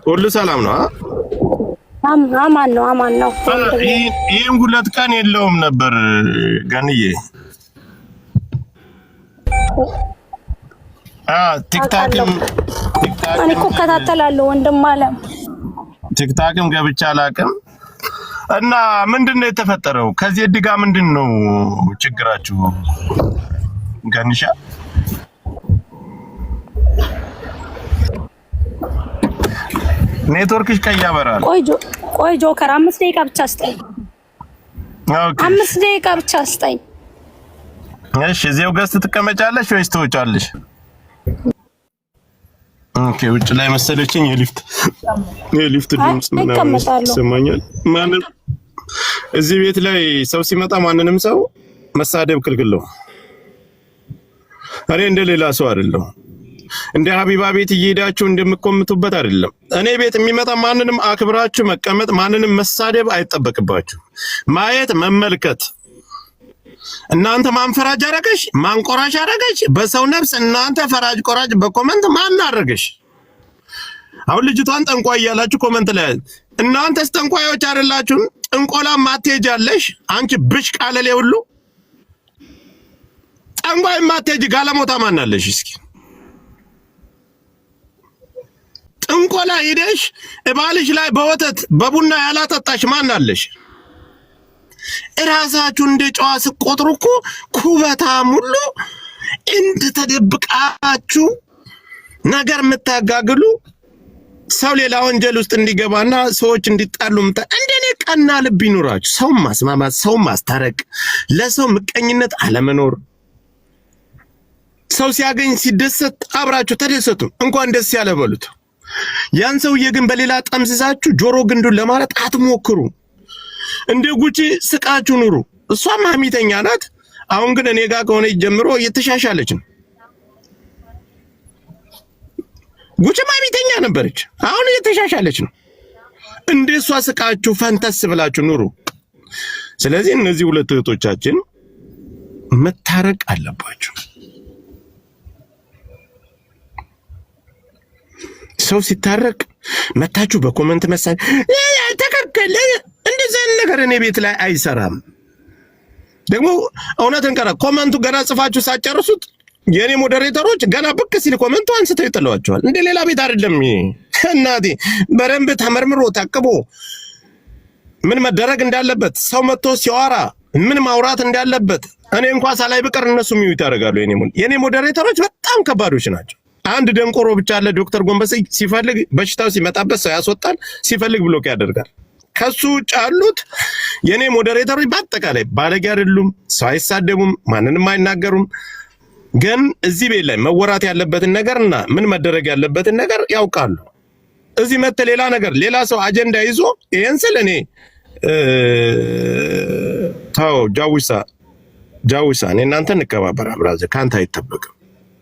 ሁሉ ሰላም ነው? አማን ነው። ይሄን ሁለት ቀን የለውም ነበር ገንዬ። ቲክታክም እኔ እኮ እከታተላለሁ ወንድም አለም። ቲክታክም ገብቻ አላውቅም። እና ምንድነው የተፈጠረው? ከዚህ ድጋ ምንድነው ችግራችሁ ገንሻ? ኔትወርክሽ ቀይ ያበራል። ቆይ ጆከር 5 ደቂቃ ብቻ ስጠኝ። ኦኬ 5 ደቂቃ ብቻ ስጠኝ። እሺ እዚያው ገዝት ትቀመጫለሽ ወይስ ትወጫለሽ? ኦኬ ውጭ ላይ መሰለችኝ የሊፍት ድምጽ ምናምን ይሰማኛል። ማንም እዚህ ቤት ላይ ሰው ሲመጣ ማንንም ሰው መሳደብ ክልክል ነው። እኔ እንደሌላ ሰው አይደለም። እንደ ሀቢባ ቤት እየሄዳችሁ እንደምትቆምጡበት አይደለም። እኔ ቤት የሚመጣ ማንንም አክብራችሁ መቀመጥ፣ ማንንም መሳደብ አይጠበቅባችሁ። ማየት መመልከት። እናንተ ማን ፈራጅ አረገሽ? ማን ቆራሽ አረገሽ? በሰው ነፍስ እናንተ ፈራጅ ቆራጅ በኮመንት ማን አረገሽ? አሁን ልጅቷን ጠንቋይ ያላችሁ ኮመንት ላይ እናንተስ ጠንቋዮች አይደላችሁም? ጥንቆላ ማትሄጃለሽ አንቺ ብሽ ቃለሌ ሁሉ ጠንቋይ ማትሄጂ ጋለሞታ ማን አለሽ? እስኪ ጥንቆላ ሄደሽ እባልሽ ላይ በወተት በቡና ያላጠጣሽ ማን አለሽ? እራሳችሁ እንደ ጨዋ ስቆጥሩ እኮ ኩበታም ሁሉ እንደ ተደብቃችሁ ነገር የምታጋግሉ ሰው ሌላ ወንጀል ውስጥ እንዲገባና ሰዎች እንዲጣሉ እንደኔ ቀና ልብ ይኑራችሁ። ሰው ማስማማት፣ ሰው ማስታረቅ፣ ለሰው ምቀኝነት አለመኖር። ሰው ሲያገኝ ሲደሰት አብራችሁ ተደሰቱ፣ እንኳን ደስ ያለ በሉት። ያን ሰውዬ ግን በሌላ ጠምዝዛችሁ ጆሮ ግንዱን ለማለት አትሞክሩ። እንደ ጉቺ ስቃችሁ ኑሩ። እሷም ሀሚተኛ ናት። አሁን ግን እኔ ጋር ከሆነ ጀምሮ እየተሻሻለች ነው። ጉቺም ሀሚተኛ ነበረች፣ አሁን እየተሻሻለች ነው። እንደ እሷ ስቃችሁ ፈንተስ ብላችሁ ኑሩ። ስለዚህ እነዚህ ሁለት እህቶቻችን መታረቅ አለባችሁ። ሰው ሲታረቅ መታችሁ በኮመንት መሳል ተከከለ እንደዚህ ነገር እኔ ቤት ላይ አይሰራም። ደግሞ እውነትን ቀረ ኮመንቱ ገና ጽፋችሁ ሳጨርሱት የኔ ሞዴሬተሮች ገና ብቅ ሲል ኮመንቱ አንስተው ይጥሏቸዋል። እንደ ሌላ ቤት አይደለም። እናቴ በረንብ ተመርምሮ ታቅቦ ምን መደረግ እንዳለበት ሰው መጥቶ ሲያወራ ምን ማውራት እንዳለበት እኔ እንኳን ሳላይ ብቀር እነሱ ሚዩት ያደርጋሉ። የኔ ሞዴሬተሮች በጣም ከባዶች ናቸው። አንድ ደንቆሮ ብቻ አለ ዶክተር ጎንበስ ሲፈልግ በሽታው ሲመጣበት ሰው ያስወጣል፣ ሲፈልግ ብሎክ ያደርጋል። ከሱ ውጭ ያሉት የኔ ሞዴሬተሮች በአጠቃላይ ባለጌ አይደሉም፣ ሰው አይሳደቡም፣ ማንንም አይናገሩም። ግን እዚህ ቤት ላይ መወራት ያለበትን ነገርና ምን መደረግ ያለበትን ነገር ያውቃሉ። እዚህ መተ ሌላ ነገር ሌላ ሰው አጀንዳ ይዞ ይሄን ስለ እኔ ታው ጃዊሳ እኔ እናንተ እንከባበር ብራዘር፣ ካንተ አይጠበቅም።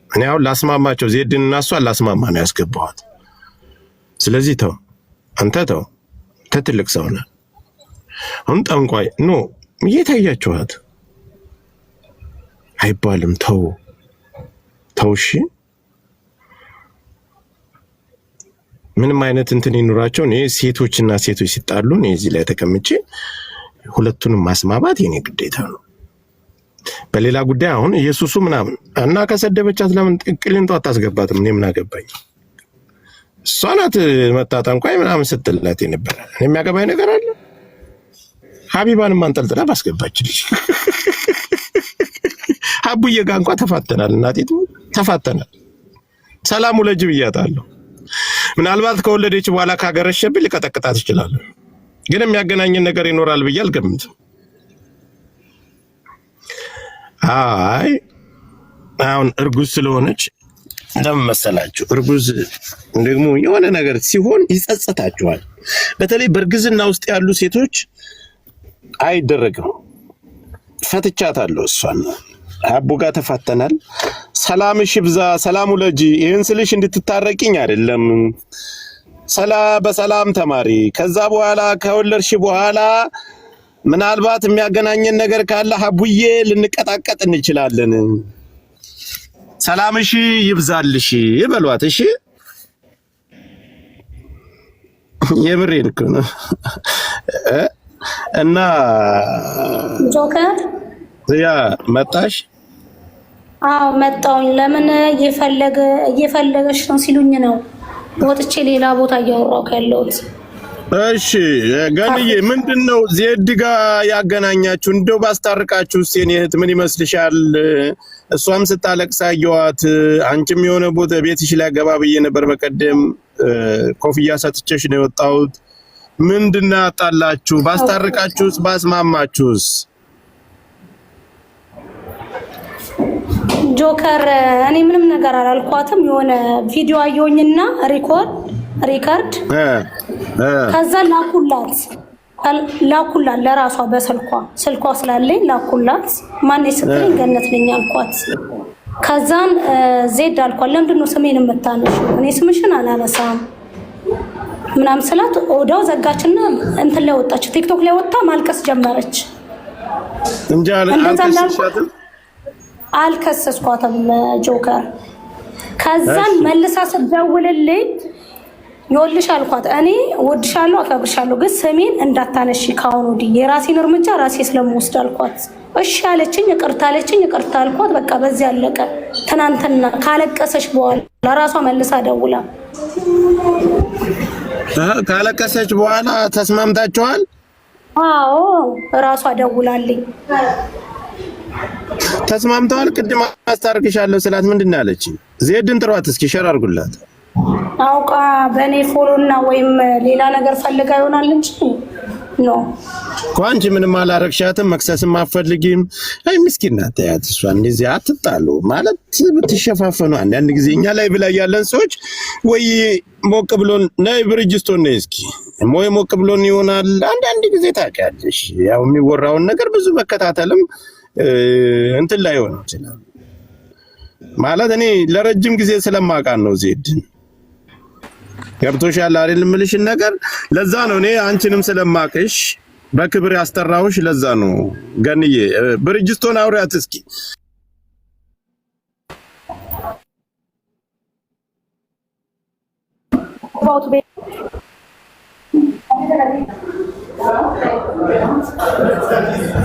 እኔ አሁን ላስማማቸው ዜድን እና እሷን ላስማማ ነው ያስገባኋት። ስለዚህ ተው አንተ ተው፣ ትልቅ ሰው ነህ። አሁን ጠንቋይ ኖ እየታያችኋት አይባልም። ተው እሺ። ምንም አይነት እንትን ይኑራቸው። እኔ ሴቶችና ሴቶች ሲጣሉ እኔ እዚህ ላይ ተቀምጬ ሁለቱንም ማስማማት የኔ ግዴታ ነው። በሌላ ጉዳይ አሁን ኢየሱሱ ምናምን እና ከሰደበቻት ለምን ቅሊንጦ አታስገባትም? እኔ ምን አገባኝ? እሷ ናት መታ ጠንቋይ ምናምን ስትላት የነበረ። እኔ የሚያገባኝ ነገር አለ? ሀቢባንም አንጠልጥላ ባስገባችልሽ። አቡዬ ጋር እንኳን ተፋተናል፣ እናቴቱ ተፋተናል። ሰላሙ ለጅ ብያታለሁ። ምናልባት ከወለደች በኋላ ካገረሸብኝ ልቀጠቅጣት እችላለሁ፣ ግን የሚያገናኝን ነገር ይኖራል ብዬ አልገምትም። አይ አሁን እርጉዝ ስለሆነች ለምን መሰላችሁ? እርጉዝ ደግሞ የሆነ ነገር ሲሆን ይጸጸታችኋል። በተለይ በእርግዝና ውስጥ ያሉ ሴቶች አይደረግም። ፈትቻታለሁ። እሷን አቡ ጋር ተፋተናል። ሰላምሽ ይብዛ፣ ሰላሙ ለጂ። ይሄን ስልሽ እንድትታረቂኝ አይደለም። በሰላም ተማሪ። ከዛ በኋላ ከወለድሽ በኋላ ምናልባት የሚያገናኘን ነገር ካለ አቡዬ ልንቀጣቀጥ እንችላለን። ሰላምሽ ይብዛልሽ ይበሏት። እሺ የምሬን እኮ ነው። እና ጆከር ያ መጣሽ? አዎ መጣሁኝ። ለምን እየፈለገሽ ነው ሲሉኝ ነው ወጥቼ ሌላ ቦታ እያወራሁ ያለሁት። እሺ ገንዬ ምንድነው ዜድ ጋር ያገናኛችሁ? እንደው ባስታርቃችሁ የኔ እህት ምን ይመስልሻል? እሷም ስታለቅስ አየኋት። አንቺም የሆነ ቦታ ቤትሽ ላይ ገባ ብዬ ነበር በቀደም ኮፍያ ሰጥቼሽ ነው የወጣሁት። ምንድነው ያጣላችሁ? ባስታርቃችሁስ ባስማማችሁስ? ጆከር እኔ ምንም ነገር አላልኳትም። የሆነ ቪዲዮ አየሁኝና ሪካርድ ከዛ ላኩላት ለራሷ ስልኳ ስላለኝ ላኩላት። ማን ስትለኝ ገነት ነኝ አልኳት። ከዛን ዜድ አልኳት ለምንድነው ስሜን የምታነሺው? እኔ ስምሽን አላነሳም ምናምን ስላት ወዲያው ዘጋችና እንትን ላይ ወጣች። ቲክቶክ ላይ ወጣ ማልቀስ ጀመረች። እንጃ አልከሰስኳትም ጆከር። ከዛን መልሳ ስትደውልልኝ ይኸውልሽ አልኳት እኔ ወድሻለሁ አከብርሻለሁ ግን ስሜን እንዳታነሺ ካሁን ወዲህ የራሴን እርምጃ ራሴ ስለምወስድ አልኳት። እሺ አለችኝ። ይቅርታ አልኳት። በቃ በዚህ አለቀ። ትናንትና ካለቀሰች በኋላ ለራሷ መልሳ ደውላ ካለቀሰች በኋላ ተስማምታችኋል? አዎ ራሷ ደውላልኝ ተስማምተዋል። ቅድም አስታርቅሻለሁ ስላት ምንድን ነው ያለችኝ? ዜድን ጥሯት እስኪ ሸር አድርጉላት። አውቃ በእኔ ፎሎና ወይም ሌላ ነገር ፈልጋ ይሆናል እንጂ ነው እኮ አንቺ ምንም አላረግሻትም፣ መክሰስም አትፈልጊም። አይ ምስኪን ናት። ያት እሷ እንደዚህ አትጣሉ ማለት ብትሸፋፈኑ። አንዳንድ ጊዜ እኛ ላይ ብላ ያለን ሰዎች ወይ ሞቅ ብሎን ነይ ብርጅስቶን ነይ እስኪ ሞይ ሞቅ ብሎን ይሆናል። አንዳንድ ጊዜ ታውቂያለሽ ያው የሚወራውን ነገር ብዙ መከታተልም እንትን ላይ ሆነ ይችላል ማለት እኔ ለረጅም ጊዜ ስለማውቃት ነው ዜድን ገብቶሻል አይደል የምልሽን ነገር። ለዛ ነው እኔ አንቺንም ስለማቅሽ በክብር ያስጠራውሽ። ለዛ ነው ገንዬ ብርጅስቶን አውሪያት እስኪ።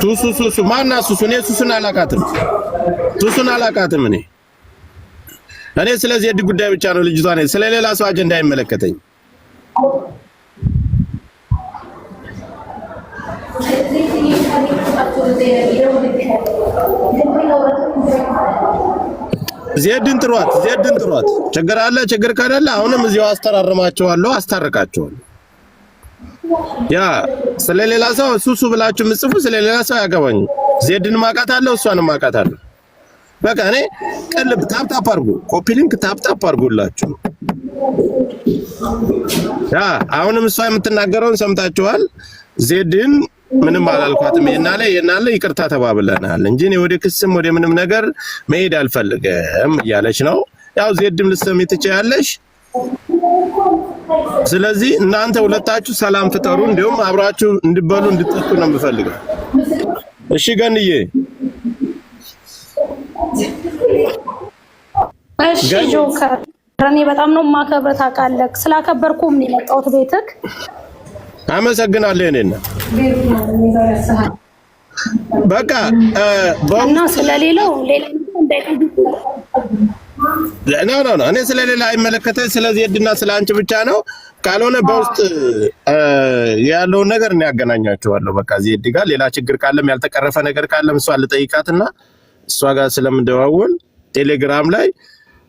ሱሱ ማና ሱሱ? እኔ ሱሱን አላውቃትም። እኔ ስለዚህ የድ ጉዳይ ብቻ ነው ልጅቷ ነኝ። ስለሌላ ሰው አጀንዳ አይመለከተኝ። ዜድን ጥሯት። ችግር አለ ችግር ካለ አሁንም እዚያው አስታርቃቸዋለሁ። ያ ስለሌላ ሰው ሱሱ ብላችሁ ምጽፉ ስለሌላ ሰው ያገባኝ። ዜድን ማቃታለሁ፣ እሷንም ማቃታለሁ። በቃ እኔ ቀልብ ታፕታፕ አድርጉ፣ ኮፒ ሊንክ ታፕታፕ አድርጉላችሁ። ያ አሁንም እሷ የምትናገረውን ሰምታችኋል። ዜድን ምንም አላልኳትም። የናለ ይቅርታ ተባብለናል እንጂ እኔ ወደ ክስም ወደ ምንም ነገር መሄድ አልፈልግም እያለች ነው። ያው ዜድም ልትሰሚ ትችያለሽ። ስለዚህ እናንተ ሁለታችሁ ሰላም ፍጠሩ፣ እንዲሁም አብራችሁ እንድበሉ እንድትጠጡ ነው የምፈልገው። እሺ ገንዬ እሺ ጆከር እኔ በጣም ነው የማከብርህ ታውቃለህ። ስላከበርኩም ነው የመጣሁት ቤትክ። አመሰግናለሁ። እኔና በቃ እና ስለሌላው ሌላ ኖ እኔ ስለሌላ አይመለከተኝ። ስለዚህ ዜድና ስለአንቺ ብቻ ነው። ካልሆነ በውስጥ ያለውን ነገር እኔ ያገናኛቸዋለሁ። በቃ ዜድ ጋር ሌላ ችግር ካለም ያልተቀረፈ ነገር ካለም እሷ ልጠይቃትና እሷ ጋር ስለምደዋወል ቴሌግራም ላይ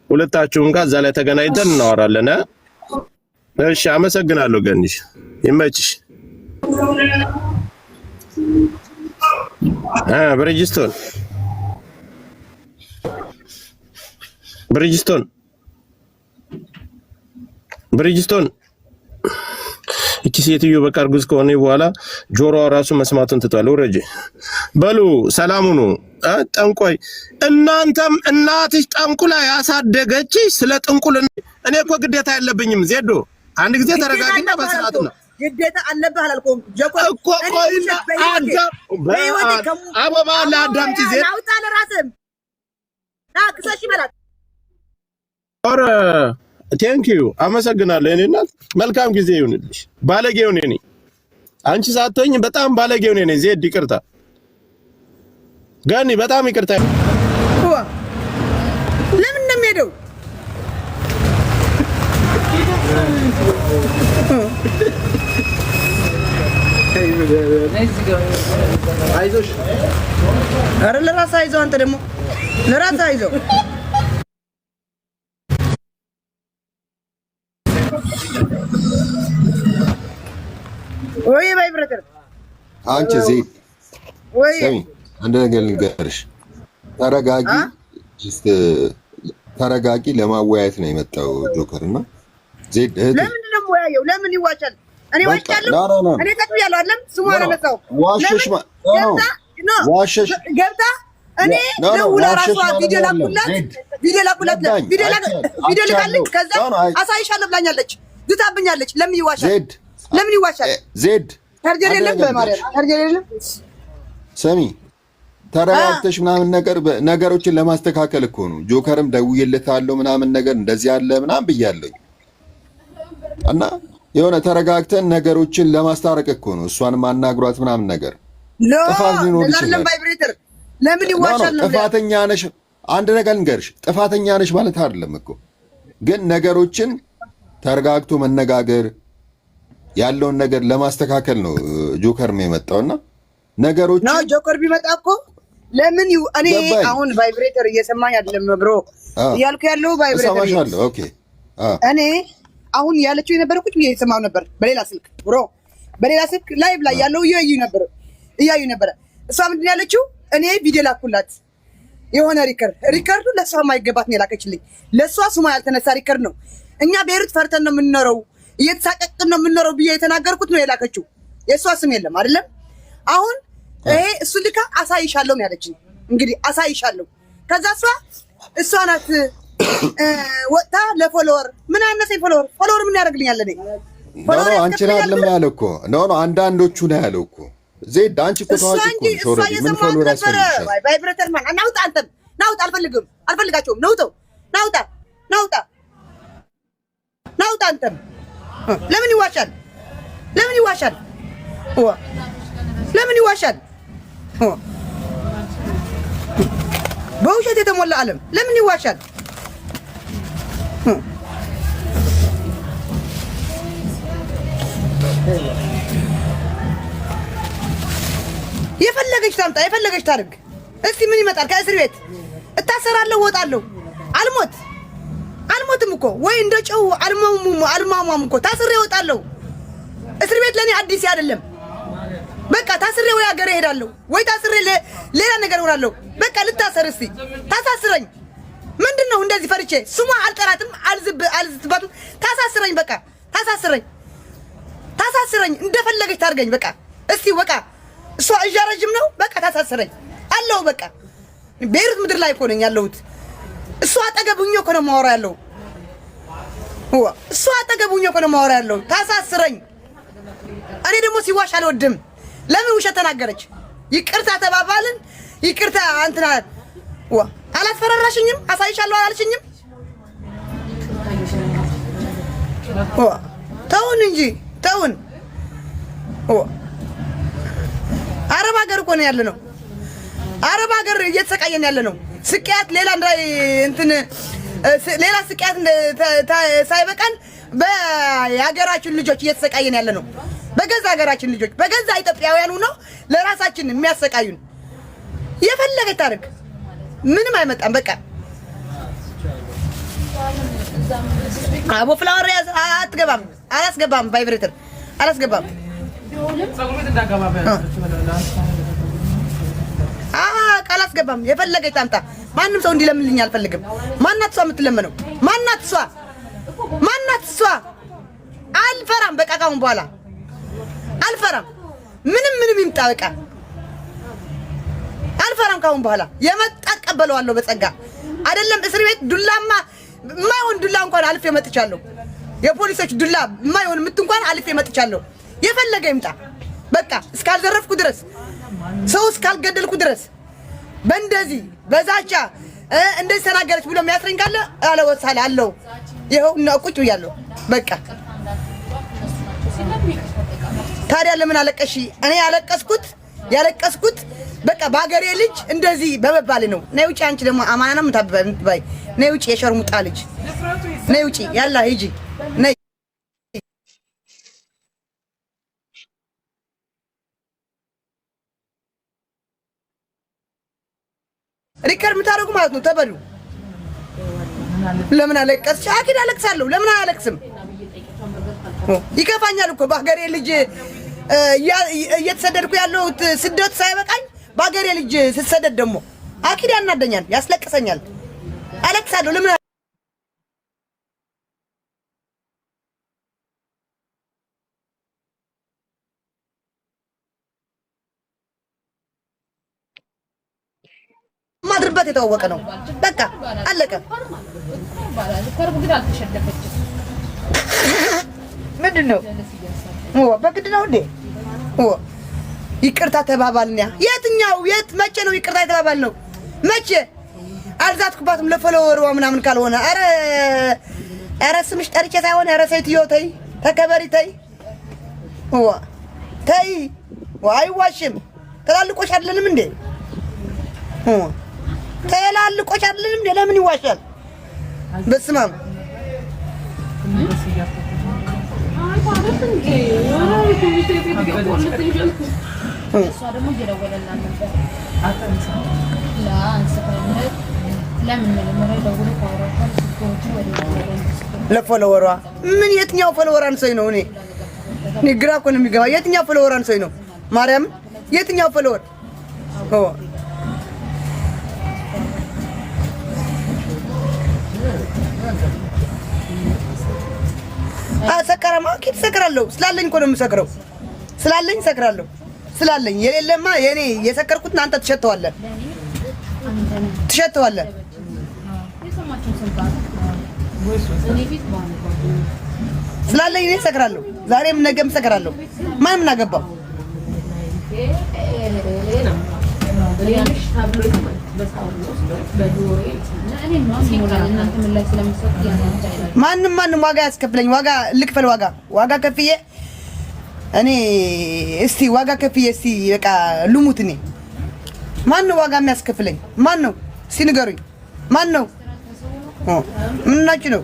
ሁለታችሁም ጋር እዛ ላይ ተገናኝተን እናወራለን። እሺ አመሰግናለሁ። ገንሽ ይመችሽ። ብሪጅስቶን እቺ ሴትዮ በቃ እርጉዝ ከሆነ በኋላ ጆሮዋ ራሱ መስማቱን ትቷል። ወረጂ በሉ ሰላም ሁኑ። ጠንቆይ እናንተም እናትሽ ጠንቁላ ያሳደገች ስለ ጥንቁል እኔ እኮ ግዴታ የለብኝም። ዜዶ አንድ ጊዜ ተረጋግና በስርዓት ነው ግዴታ አለብህ አላልኩም እኮ ቆይና አበባ ለአዳምጪ ዜድ አውጣ ለራስም ታክሰሽ ይበላል። ኦረ ቴንኪዩ አመሰግናለሁ። እኔ እናት መልካም ጊዜ ይሁንልሽ። ባለጌው ነኝ አንቺ ሳትሆኝ በጣም ባለጌው ነኝ። ዜድ ይቅርታ ጋኒ በጣም ይቅርታ። ለምን ነው የሚሄደው? አይዞሽ። ኧረ ለራስህ አይዞህ። አንተ ደግሞ ለራስህ አይዞህ። ወይ ባይ ብራዘር አንቺ ዜድ ወይ ሰሚ አንድ ነገር ልንገርሽ። ተረጋጊ፣ ተረጋጊ። ለማወያየት ነው የመጣው ጆከር እና ዜድ እህቴ። ለምንድን ነው የማወያየው? ለምን ይዋሻል? እኔ ዋሻለሁ? እኔ ተጥያለሁ አይደለም? ስሙ አላነሳው። ዋሸሽ ዋሸሽ ገብታ እኔ ደውላ ራሷ ቪዲዮ ላኩላት፣ ቪዲዮ ልካልኝ። ከዛ አሳይሻለሁ ብላኛለች፣ ዝታብኛለች። ለምን ይዋሻል? ለምን ይዋሻል? ዜድ ታርጀር የለም፣ በማርያም ታርጀር የለም። ሰሚ ተረጋግተሽ ምናምን ነገሮችን ለማስተካከል እኮ ነው። ጆከርም ደውዬለታለሁ ምናምን ነገር እንደዚህ ያለ ምናምን ብያለሁ እና የሆነ ተረጋግተን ነገሮችን ለማስታረቅ እኮ ነው። እሷንም አናግሯት ምናምን ነገር ጥፋት ሊኖር ይችላል። ለምን ይዋሻል? ጥፋተኛ ነሽ፣ አንድ ነገር ልንገርሽ፣ ጥፋተኛ ነሽ ማለት አይደለም እኮ ግን ነገሮችን ተረጋግቶ መነጋገር ያለውን ነገር ለማስተካከል ነው ጆከር ነው የመጣውና ነገሮች ነው። ጆከር ቢመጣ እኮ ለምን እኔ አሁን ቫይብሬተር እየሰማኝ አይደለም ብሮ እያልኩ ያለው ቫይብሬተር ሰማሻለሁ። ኦኬ እኔ አሁን ያለችው የነበረው ቁጭ ብዬ እየሰማሁ ነበር በሌላ ስልክ ብሮ፣ በሌላ ስልክ ላይቭ ላይ ያለው እያዩ ነበር። እሷ ምንድን ያለችው እኔ ቪዲዮ ላኩላት የሆነ ሪከርዱ ለእሷ የማይገባት ነው የላከችልኝ። ለእሷ ስሟ ያልተነሳ ሪከርድ ነው። እኛ ቤሩት ፈርተን ነው የምንኖረው፣ እየተሳቀቅን ነው የምንኖረው ብዬ የተናገርኩት ነው የላከችው። የእሷ ስም የለም አይደለም። አሁን ይሄ እሱ ልካ አሳይሻለሁ ነው ያለችኝ። እንግዲህ አሳይሻለሁ። ከዛ እሷ ናት ወጣ ለፎሎወር ምን አነሰኝ። ፎሎወር ምን ያደርግልኛል? እኔ ፎሎወር አንቺን አይደለም ያለው እኮ ነው አንዳንዶቹ ነው ያለው እኮ ዜድ። አንቺ እኮ ታዋቂ እኮ ሶሪ ምን ፎሎወር ያስፈልግሻል? ቫይብሬተር ማን ናውጣ? አንተም ናውጣ። አልፈልጋቸውም። ናውጣ። አንተም ለምን ይዋሻል? ለምን ይዋሻል? በውሸት የተሞላ ዓለም ለምን ይዋሻል? የፈለገች ታምጣ፣ የፈለገች ታርግ። እስቲ ምን ይመጣል? ከእስር ቤት እታሰራለሁ፣ እወጣለሁ። አልሞትም እኮ ወይ እንደ ጨው አልሟሟም እኮ ታስሬ እወጣለሁ። እስር ቤት ለኔ አዲስ አይደለም። በቃ ታስሬ ወይ ሀገር እሄዳለሁ ወይ ታስሬ ሌላ ነገር እሆናለሁ። በቃ ልታሰር። እስቲ ታሳስረኝ። ምንድነው እንደዚህ ፈርቼ ስሟ አልጠራትም፣ አልዝትባትም። ታሳስረኝ፣ በቃ ታሳስረኝ። እንደፈለገች ታርገኝ። በቃ እስቲ በቃ እሷ እዣ ረጅም ነው። በቃ ታሳስረኝ አለው። በቃ ቤሩት ምድር ላይ እኮ ነኝ ያለሁት። እሷ አጠገቡኝ እኮ ነው የማወራው ያለው። ታሳስረኝ። እኔ ደግሞ ሲዋሽ አልወድም። ለምን ውሸት ተናገረች? ይቅርታ ተባባልን። ይቅርታ አንተና አላስፈራራሽኝም? አሳይሻለሁ አላልሽኝም? ተውን እንጂ ተውን። አረብ ሀገር እኮ ነው ያለ ነው። አረብ ሀገር እየተሰቃየን ያለ ነው። ስቃያት ሌላ ስቃያት ሳይበቃን በሀገራችን ልጆች እየተሰቃየን ያለ ነው። በገዛ ሀገራችን ልጆች በገዛ ኢትዮጵያውያኑ ነው ለራሳችን የሚያሰቃዩን። የፈለገች ታርግ፣ ምንም አይመጣም። በቃ አቦ ፍላወር አትገባም፣ አላስገባም፣ ቫይብሬተር አላስገባም። አላስገባም። የፈለገች ታምጣ። ማንም ሰው እንዲለምልኝ አልፈልግም። ማናት እሷ የምትለመነው? ማናት እሷ? አልፈራም። በቃ ካሁን በኋላ አልፈራም። ምንም ይምጣ። በቃ አልፈራም። ካሁን በኋላ የመጣ እቀበለዋለሁ በጸጋ። አይደለም እስር ቤት ዱላማ የማይሆን ዱላ እንኳን አልፌ መጥቻለሁ። የፖሊሶች ዱላ የማይሆን ምት እንኳን አልፌ መጥቻለሁ። የፈለገ ይምጣ። በቃ እስካልዘረፍኩ ድረስ ሰው እስካልገደልኩ ድረስ በእንደዚህ በዛቻ እንደዚህ ተናገረች ብሎ የሚያስረኝ ካለ አለው ይኸው እና ቁጭ ብያለሁ። በቃ ታዲያ ለምን አለቀሽ? እኔ ያለቀስኩት በቃ በአገሬ ልጅ እንደዚህ በመባል ነው። ነይ ውጪ። አንቺ ደግሞ አማናም ምትባይ ነይ ውጪ። የሸርሙጣ ልጅ ነይ ውጪ። ያላ ሂጂ ነይ። ሪከርድ የምታደርጉ ማለት ነው። ተበሉ። ለምን አለቀስሽ? አኪድ አለቅሳለሁ። ለምን አለቅስም? ይከፋኛል እኮ በአገሬ ልጅ እየተሰደድኩ ያለው ስደት ሳይበቃኝ በአገሬ ልጅ ስትሰደድ ደግሞ አኪድ ያናደኛል፣ ያስለቅሰኛል። አለቅሳለሁ። ለምን ማድርበት የታወቀ ነው። በቃ አለቀ። ምንድን ነው በግድ ነው እንዴ? ይቅርታ ተባባልና የት መቼ ነው ይቅርታ የተባባልነው? መቼ አልዛትኩባትም ለፎሎወሯ ምናምን ካልሆነ ኧረ ስምሽ ጠርቼ ሳይሆን ኧረ ሴትዮ ተይ ተከበሪ ተይ ተይ። አይዋሽም። ትላልቆሽ አይደለንም እንዴ? ትላልቆሽ አይደለንም እንዴ? ለምን ይዋሻል? በስመ አብ ለፎሎወሯ ምን የትኛው ፎሎወር አንሶኝ ነው? እኔ ግራ እኮ ነው የሚገባ። የትኛው ፎሎወር አንሶኝ ነው? ማርያም የትኛው ፎሎወር? ሰከራማ ኪት ሰከራለሁ። ስላለኝ እኮ ነው የምሰክረው። ስላለኝ ሰክራለሁ። ስላለኝ የሌለማ የኔ የሰከርኩት አንተ ትሸተዋለህ። ስላለኝ እኔ ሰክራለሁ። ዛሬም ነገም ሰክራለሁ። ማንም ምን አገባው? ማንም ዋጋ ያስከፍለኝ። ልክፈል። ዋጋ ከፍዬ እኔ እስቲ ዋጋ ከፍዬ እስቲ በቃ ልሙት። እኔ ማን ዋጋ የሚያስከፍለኝ? ማን ነው እስቲ ንገሩኝ። ማን ነው? ምን ናችሁ ነው?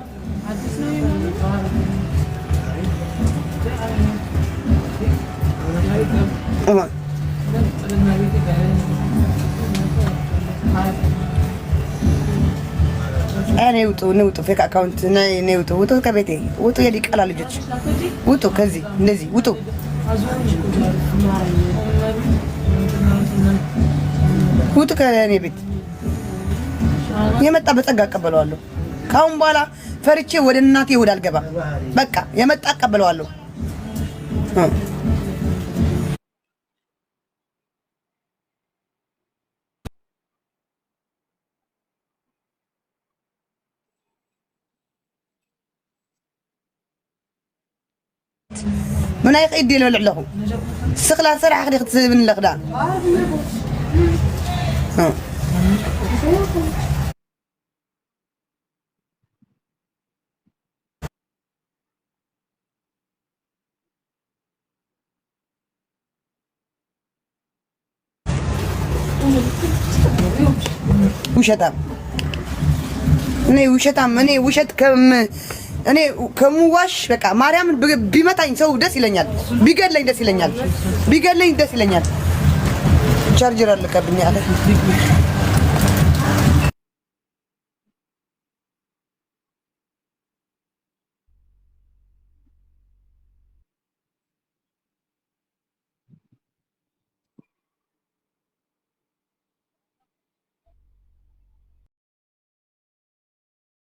እኔ ውጡ ፌክ አካውንት ነይ ውጡ ከቤቴ ውጡ። የዲቃላ ልጆች ውጡ ከዚህ እንደዚህ ውጡ። ውጡ ከእኔ ቤት። የመጣ በጸጋ አቀበለዋለሁ። ካሁን በኋላ ፈርቼ ወደ እናቴ ወደ አልገባ። በቃ የመጣ አቀበለዋለሁ። من أي قيد له العلقه سخلا سرعة خلي تسيب من الأقدام وشتام أنا وشت كم እኔ ከሙዋሽ በቃ ማርያም ቢመታኝ ሰው ደስ ይለኛል። ቢገለኝ ደስ ይለኛል። ቻርጀር አለቀብኝ አለ።